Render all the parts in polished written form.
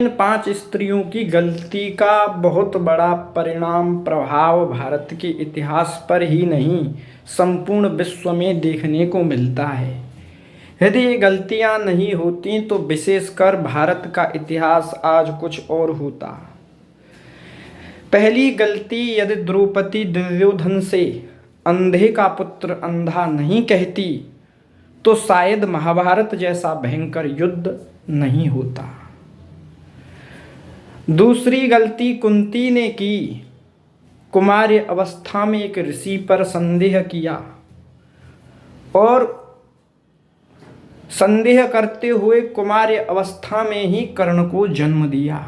इन 5 स्त्रियों की गलती का बहुत बड़ा परिणाम प्रभाव भारत के इतिहास पर ही नहीं, संपूर्ण विश्व में देखने को मिलता है। यदि ये गलतियां नहीं होती तो विशेषकर भारत का इतिहास आज कुछ और होता। पहली गलती, यदि द्रौपदी दुर्योधन से अंधे का पुत्र अंधा नहीं कहती तो शायद महाभारत जैसा भयंकर युद्ध नहीं होता। दूसरी गलती कुंती ने की, कुमार्य अवस्था में एक ऋषि पर संदेह किया और संदेह करते हुए कुमार्य अवस्था में ही कर्ण को जन्म दिया।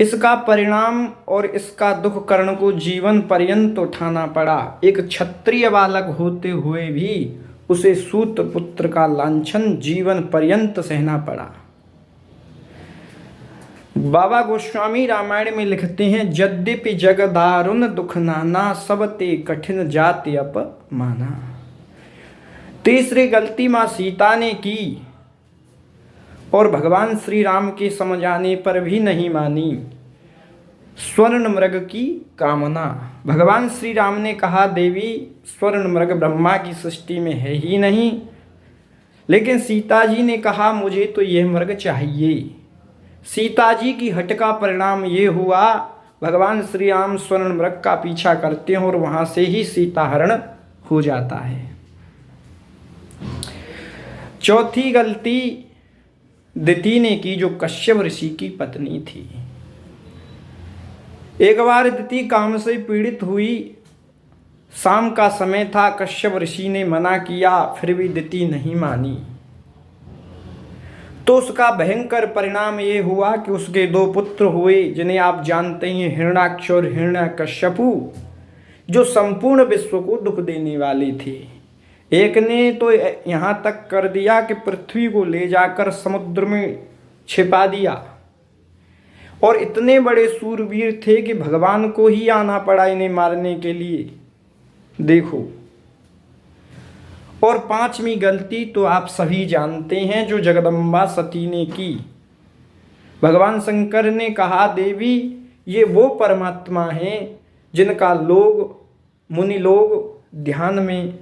इसका परिणाम और इसका दुख कर्ण को जीवन पर्यंत उठाना पड़ा। एक क्षत्रिय बालक होते हुए भी उसे सूत पुत्र का लांछन जीवन पर्यंत सहना पड़ा। बाबा गोस्वामी रामायण में लिखते हैं, यद्यपि जग दारुण दुख नाना, सब ते कठिन जाति अपमाना। तीसरी गलती मां सीता ने की और भगवान श्री राम के समझाने पर भी नहीं मानी। स्वर्ण मृग की कामना। भगवान श्री राम ने कहा, देवी स्वर्ण मृग ब्रह्मा की सृष्टि में है ही नहीं, लेकिन सीता जी ने कहा मुझे तो यह मृग चाहिए। सीता जी की हट का परिणाम ये हुआ, भगवान श्री राम स्वर्ण मृग का पीछा करते हैं और वहां से ही सीता हरण हो जाता है। चौथी गलती दिति ने की, जो कश्यप ऋषि की पत्नी थी। एक बार दिति काम से पीड़ित हुई, शाम का समय था, कश्यप ऋषि ने मना किया, फिर भी दिति नहीं मानी। तो उसका भयंकर परिणाम ये हुआ कि उसके 2 पुत्र हुए, जिन्हें आप जानते हैं, हिरण्याक्ष और हिरण्यकश्यपु, जो संपूर्ण विश्व को दुख देने वाले थे। एक ने तो यहाँ तक कर दिया कि पृथ्वी को ले जाकर समुद्र में छिपा दिया, और इतने बड़े सूरवीर थे कि भगवान को ही आना पड़ा इन्हें मारने के लिए। देखो। और 5वीं गलती तो आप सभी जानते हैं, जो जगदम्बा सती ने की। भगवान शंकर ने कहा, देवी ये वो परमात्मा हैं जिनका लोग मुनि लोग ध्यान में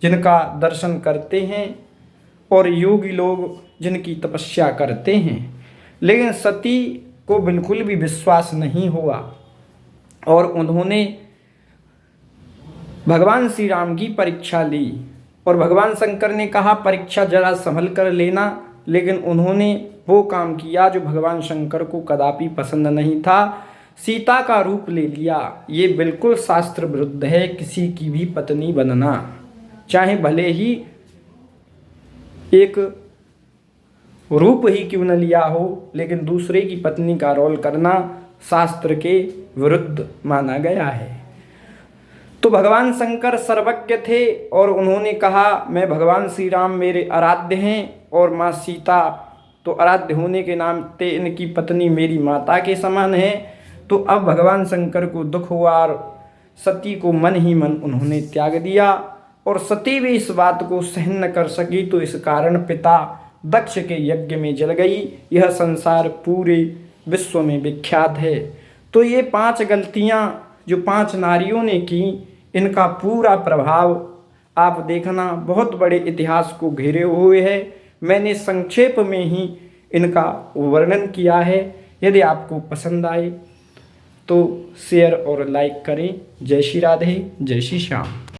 जिनका दर्शन करते हैं और योगी लोग जिनकी तपस्या करते हैं, लेकिन सती को बिल्कुल भी विश्वास नहीं हुआ और उन्होंने भगवान श्री राम की परीक्षा ली। और भगवान शंकर ने कहा परीक्षा जरा संभल कर लेना, लेकिन उन्होंने वो काम किया जो भगवान शंकर को कदापि पसंद नहीं था, सीता का रूप ले लिया। ये बिल्कुल शास्त्र विरुद्ध है किसी की भी पत्नी बनना, चाहे भले ही एक रूप ही क्यों न लिया हो, लेकिन दूसरे की पत्नी का रोल करना शास्त्र के विरुद्ध माना गया है। तो भगवान शंकर सर्वज्ञ थे और उन्होंने कहा मैं भगवान श्री राम मेरे आराध्य हैं और माँ सीता तो आराध्य होने के नाते इनकी पत्नी मेरी माता के समान है। तो अब भगवान शंकर को दुख हुआ और सती को मन ही मन उन्होंने त्याग दिया, और सती भी इस बात को सहन न कर सकी, तो इस कारण पिता दक्ष के यज्ञ में जल गई। यह संसार पूरे विश्व में विख्यात है। तो ये 5 गलतियाँ जो 5 नारियों ने की, इनका पूरा प्रभाव आप देखना बहुत बड़े इतिहास को घेरे हुए है। मैंने संक्षेप में ही इनका वर्णन किया है। यदि आपको पसंद आए तो शेयर और लाइक करें। जय श्री राधे, जय श्री श्याम।